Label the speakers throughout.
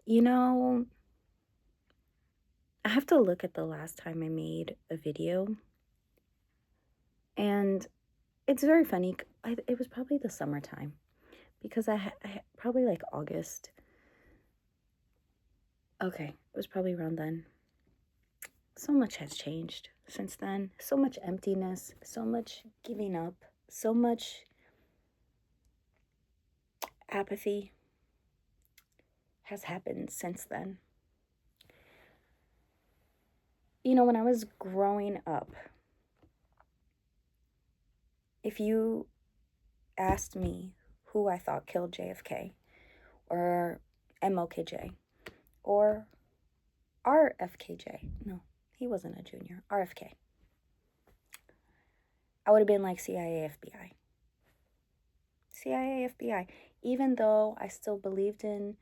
Speaker 1: You know, I have to look at the last time I made a video, and it's very funny. It was probably the summertime because probably like August. Okay, it was probably around then. So much has changed since then. So much emptiness, so much giving up, so much apathy has happened since then. You know, when I was growing up, if you asked me who I thought killed JFK or MLKJ or RFKJ, no, he wasn't a junior, RFK, I would have been like CIA, FBI. CIA, FBI. Even though I still believed in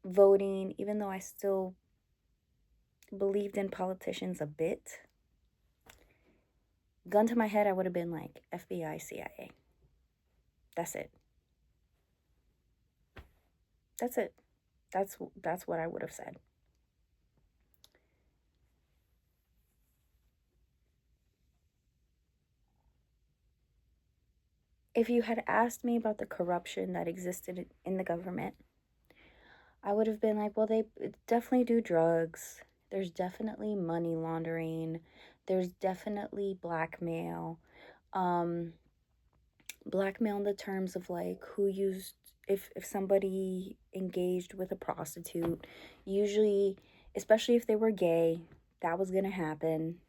Speaker 1: voting, even though I still believed in politicians a bit, gun to my head, I would have been like FBI, CIA. That's it. That's it. That's what I would have said. If you had asked me about the corruption that existed in the government, I would have been like, well, they definitely do drugs. There's definitely money laundering. There's definitely blackmail. Blackmail in the terms of like who used, if somebody engaged with a prostitute, usually, especially if they were gay, that was gonna happen.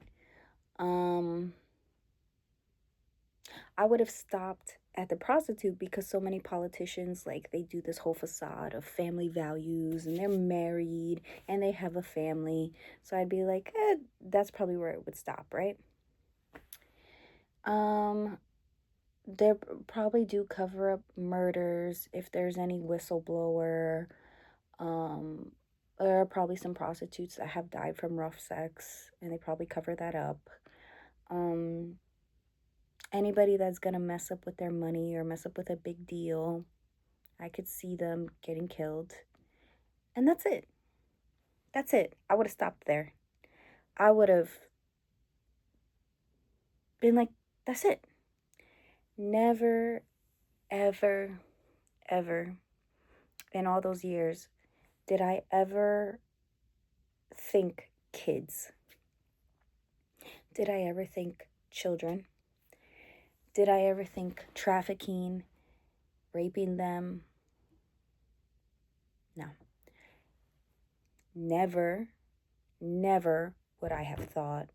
Speaker 1: I would have stopped at the prostitute because so many politicians, like, they do this whole facade of family values and they're married and they have a family. So I'd be like, that's probably where it would stop, right? They probably do cover up murders if there's any whistleblower. There are probably some prostitutes that have died from rough sex and they probably cover that up. Anybody that's gonna mess up with their money or mess up with a big deal, I could see them getting killed. And that's it. That's it. I would have stopped there. I would have been like, that's it. Never, ever, ever in all those years did I ever think kids. Did I ever think children? Did I ever think trafficking, raping them? No. Never, never would I have thought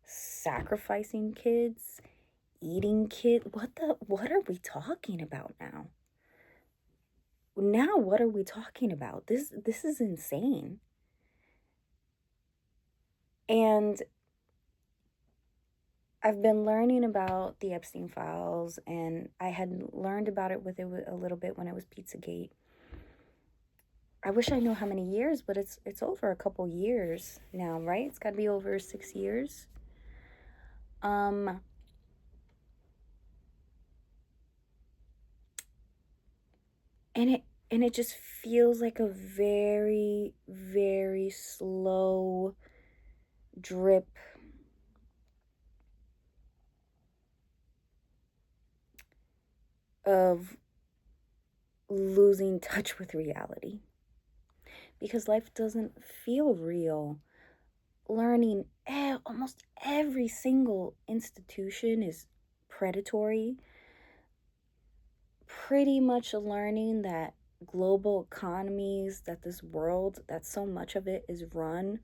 Speaker 1: sacrificing kids, eating kids. What are we talking about now? Now what are we talking about? This is insane. And I've been learning about the Epstein files, and I had learned about it with it a little bit when it was Pizzagate. I wish I knew how many years, but it's over a couple years now, right? It's got to be over 6 years. And it just feels like a very, very slow drip of losing touch with reality, because life doesn't feel real. Learning, almost every single institution is predatory. Pretty much learning that global economies, that this world, that so much of it is run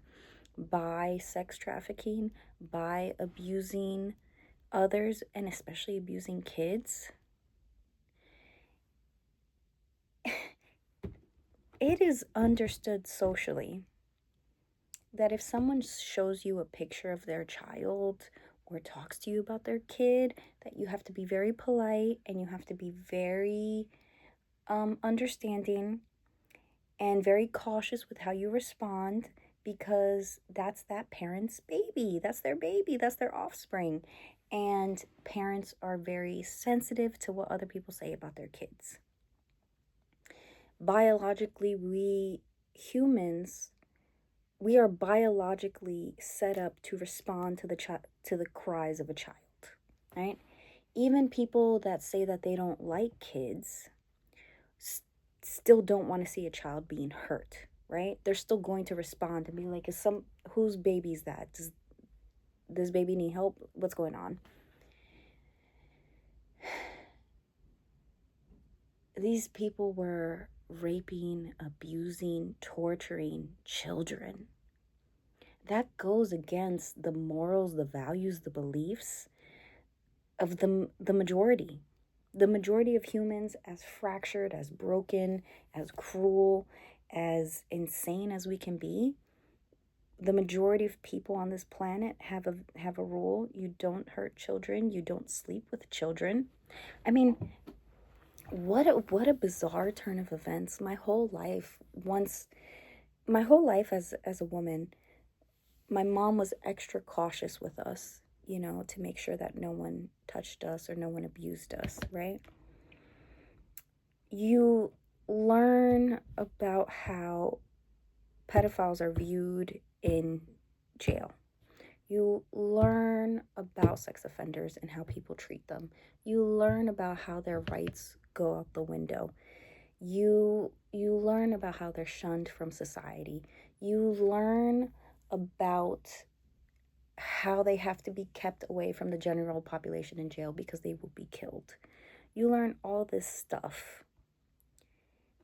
Speaker 1: by sex trafficking, by abusing others, and especially abusing kids. It is understood socially that if someone shows you a picture of their child or talks to you about their kid, that you have to be very polite and you have to be very understanding and very cautious with how you respond, because that's that parent's baby. That's their baby. That's their offspring. And parents are very sensitive to what other people say about their kids. Biologically, humans, we are biologically set up to respond to the cries of a child, right? Even people that say that they don't like kids still don't want to see a child being hurt, right? They're still going to respond and be like, whose baby is that? Does this baby need help? What's going on? These people were raping, abusing, torturing children. That goes against the morals, the values, the beliefs of the majority. The majority of humans, as fractured, as broken, as cruel, as insane as we can be, the majority of people on this planet have a rule: you don't hurt children, you don't sleep with children. I mean, what a bizarre turn of events. My whole life as a woman, my mom was extra cautious with us, to make sure that no one touched us or no one abused us, right? You learn about how pedophiles are viewed in jail. You learn about sex offenders and how people treat them. You learn about how their rights go out the window. You learn about how they're shunned from society. You learn about how they have to be kept away from the general population in jail because they will be killed. You learn all this stuff.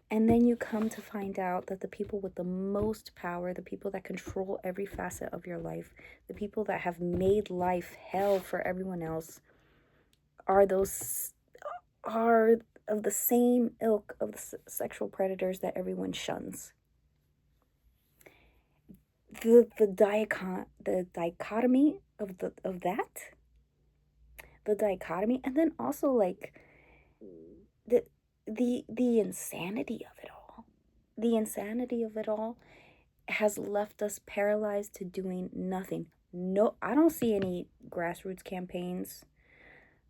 Speaker 1: And then you come to find out that the people with the most power, the people that control every facet of your life, the people that have made life hell for everyone else, are of the same ilk of the sexual predators that everyone shuns. The dichotomy of that, the dichotomy, and then also like the insanity of it all. The insanity of it all has left us paralyzed to doing nothing. No, I don't see any grassroots campaigns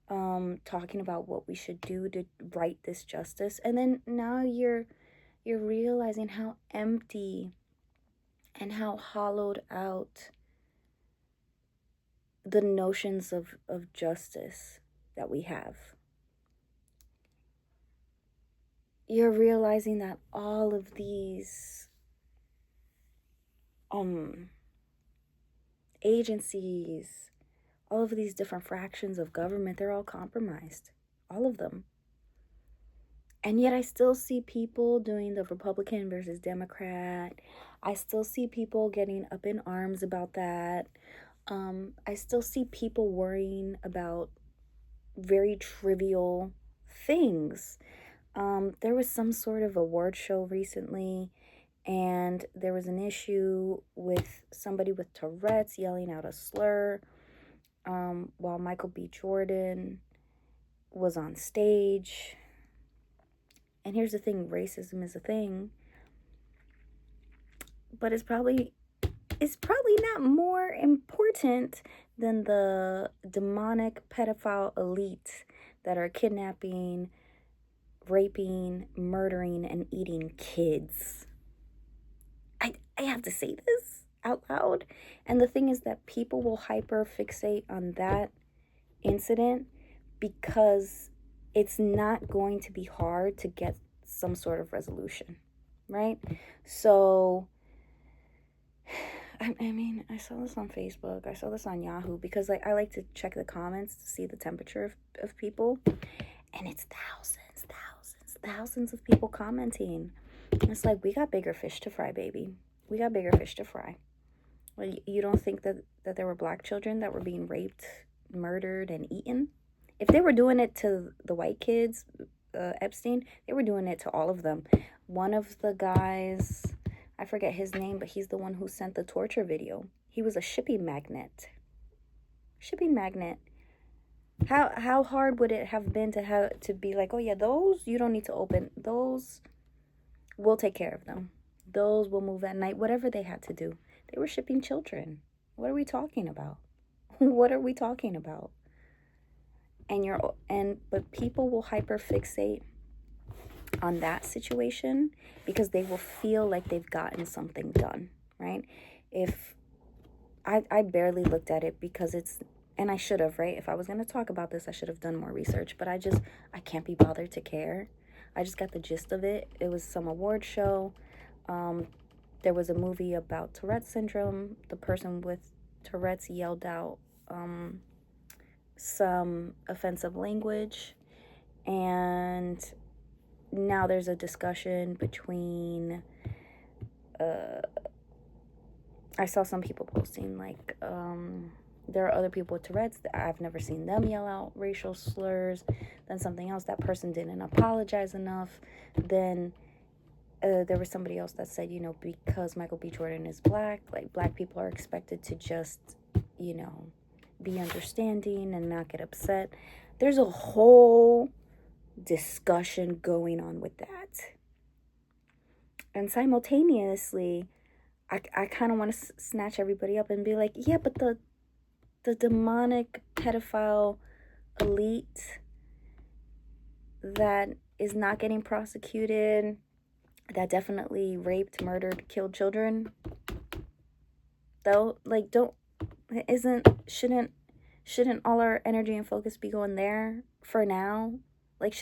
Speaker 1: talking about what we should do to right this justice. And then now you're realizing how empty and how hollowed out the notions of justice that we have. You're realizing that all of these agencies, all of these different fractions of government, they're all compromised. All of them. And yet I still see people doing the Republican versus Democrat. I still see people getting up in arms about that. I still see people worrying about very trivial things. There was some sort of award show recently, and there was an issue with somebody with Tourette's yelling out a slur while Michael B. Jordan was on stage. And here's the thing, racism is a thing, but it's probably not more important than the demonic pedophile elite that are kidnapping, raping, murdering, and eating kids. I have to say this out loud. And the thing is that people will hyper fixate on that incident because it's not going to be hard to get some sort of resolution, right? So, I mean, I saw this on Facebook. I saw this on Yahoo because I like to check the comments to see the temperature of people. And it's thousands of people commenting. It's like, we got bigger fish to fry, baby. We got bigger fish to fry. Well, you don't think that there were black children that were being raped, murdered, and eaten? If they were doing it to the white kids, Epstein, they were doing it to all of them. One of the guys, I forget his name, but he's the one who sent the torture video. He was a shipping magnet. How hard would it have been to be like, oh yeah, those you don't need to open. Those, we'll take care of them. Those will move at night. Whatever they had to do. They were shipping children. What are we talking about? What are we talking about? But people will hyperfixate on that situation, because they will feel like they've gotten something done, right? If I barely looked at it because it's, and I should have, right? If I was going to talk about this, I should have done more research, but I can't be bothered to care. I just got the gist of it. It was some award show. There was a movie about Tourette syndrome. The person with Tourette's yelled out some offensive language, and now there's a discussion between I saw some people posting like there are other people with Tourette's that I've never seen them yell out racial slurs. Then something else, that person didn't apologize enough. Then there was somebody else that said, because Michael B. Jordan is black, like black people are expected to just, be understanding and not get upset. There's a whole discussion going on with that. And simultaneously, I kind of want to snatch everybody up and be like, yeah, but the demonic pedophile elite that is not getting prosecuted, that definitely raped, murdered, killed children, though, like, shouldn't all our energy and focus be going there for now? Like,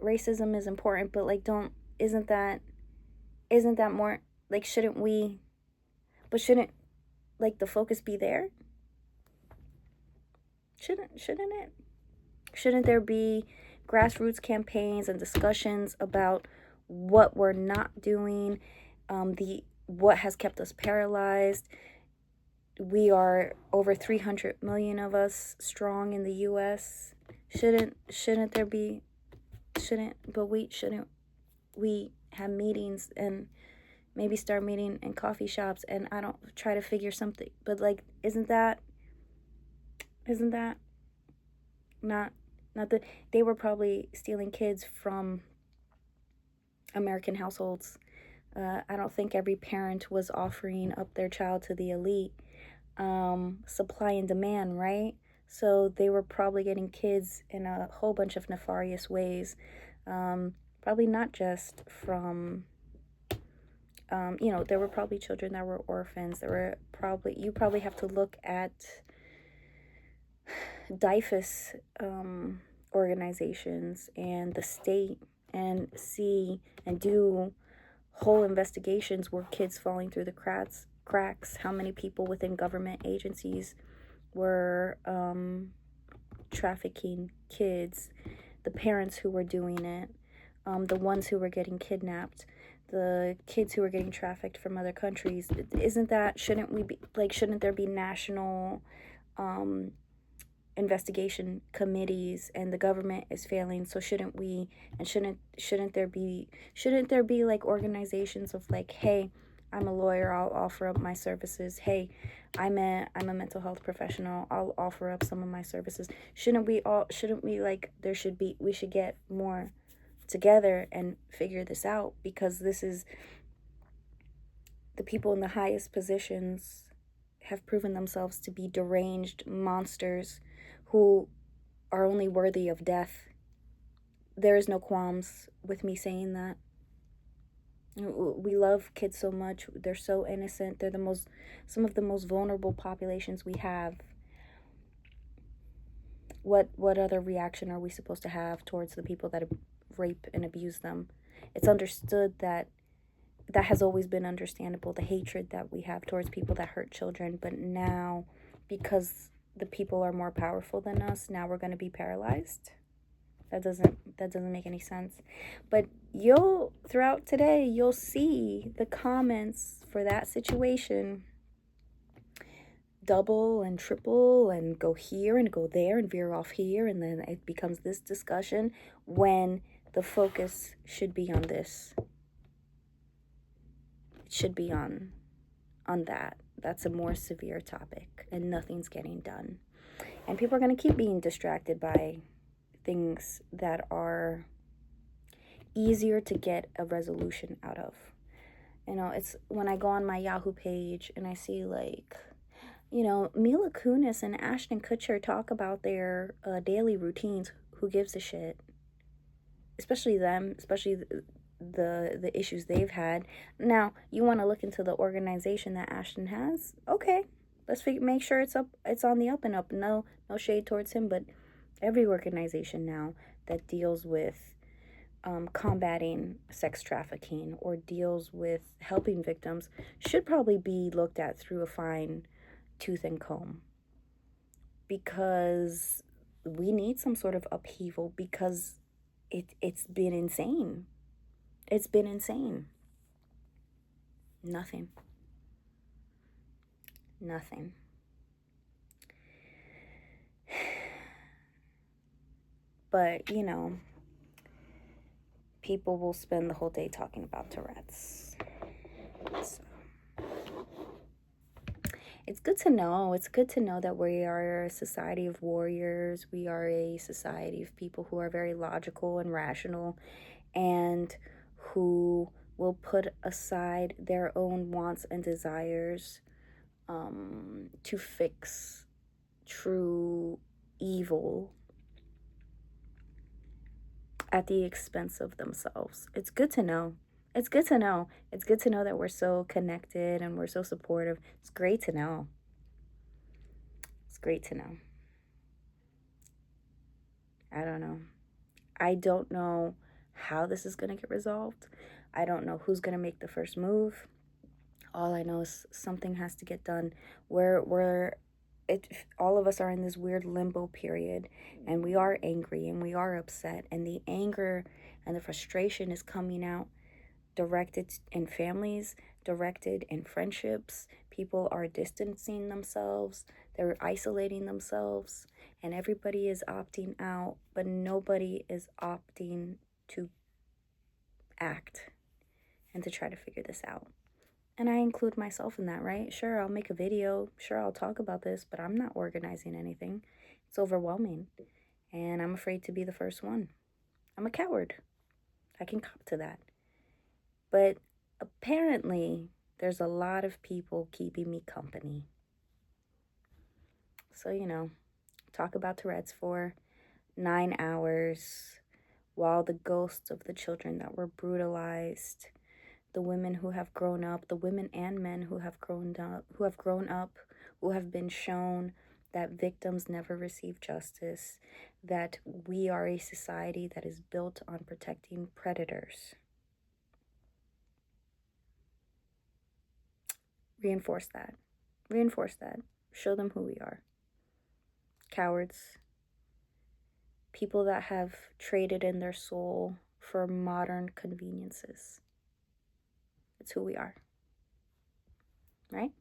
Speaker 1: racism is important, but like, isn't that more, like, shouldn't like the focus be there? Shouldn't it? Shouldn't there be grassroots campaigns and discussions about what we're not doing, what has kept us paralyzed? We are over 300 million of us strong in the U.S. Shouldn't we have meetings and maybe start meeting in coffee shops, and I don't try to figure something, but like, isn't that not that they were probably stealing kids from American households. I don't think every parent was offering up their child to the elite. Supply and demand, right? So they were probably getting kids in a whole bunch of nefarious ways. Probably not just from, there were probably children that were orphans. You probably have to look at DIFUS organizations and the state and see and do whole investigations where kids falling through the cracks, how many people within government agencies were trafficking kids, the parents who were doing it, the ones who were getting kidnapped, the kids who were getting trafficked from other countries. Shouldn't there be national investigation committees, and the government is failing, so shouldn't there be like organizations of like, hey, I'm a lawyer, I'll offer up my services. Hey, I'm a mental health professional, I'll offer up some of my services. We should get more together and figure this out, because this is the people in the highest positions have proven themselves to be deranged monsters who are only worthy of death. There is no qualms with me saying that. We love kids so much. They're so innocent. They're some of the most vulnerable populations we have. What other reaction are we supposed to have towards the people that rape and abuse them? It's understood that has always been understandable, the hatred that we have towards people that hurt children, but now, because the people are more powerful than us, now we're going to be paralyzed. That doesn't make any sense. But throughout today, you'll see the comments for that situation double and triple and go here and go there and veer off here, and then it becomes this discussion when the focus should be on this. It should be on that. That's a more severe topic, and nothing's getting done. And people are going to keep being distracted by things that are easier to get a resolution out of. It's when I go on my Yahoo page and I see like, Mila Kunis and Ashton Kutcher talk about their daily routines. Who gives a shit? especially them, especially the issues they've had. Now, you want to look into the organization that Ashton has? Okay, let's make sure it's on the up and up. No shade towards him, but every organization now that deals with combating sex trafficking or deals with helping victims should probably be looked at through a fine tooth and comb, because we need some sort of upheaval, because it's been insane. It's been insane. Nothing. Nothing. But, people will spend the whole day talking about Tourette's. So, it's good to know. It's good to know that we are a society of warriors. We are a society of people who are very logical and rational, and who will put aside their own wants and desires to fix true evil at the expense of themselves. It's good to know. It's good to know. It's good to know that we're so connected and we're so supportive. It's great to know. It's great to know. I don't know. I don't know how this is going to get resolved. I don't know who's going to make the first move. All I know is something has to get done. All of us are in this weird limbo period, and we are angry and we are upset, and the anger and the frustration is coming out directed in families, directed in friendships. People are distancing themselves, they're isolating themselves, and everybody is opting out, but nobody is opting to act and to try to figure this out. And I include myself in that, right? Sure, I'll make a video. Sure, I'll talk about this, but I'm not organizing anything. It's overwhelming. And I'm afraid to be the first one. I'm a coward. I can cop to that. But apparently, there's a lot of people keeping me company. So, talk about Tourette's for 9 hours while the ghosts of the children that were brutalized, the women who have grown up, the women and men who have grown up, who have been shown that victims never receive justice, that we are a society that is built on protecting predators. Reinforce that. Reinforce that. Show them who we are. Cowards. People that have traded in their soul for modern conveniences. It's who we are. Right?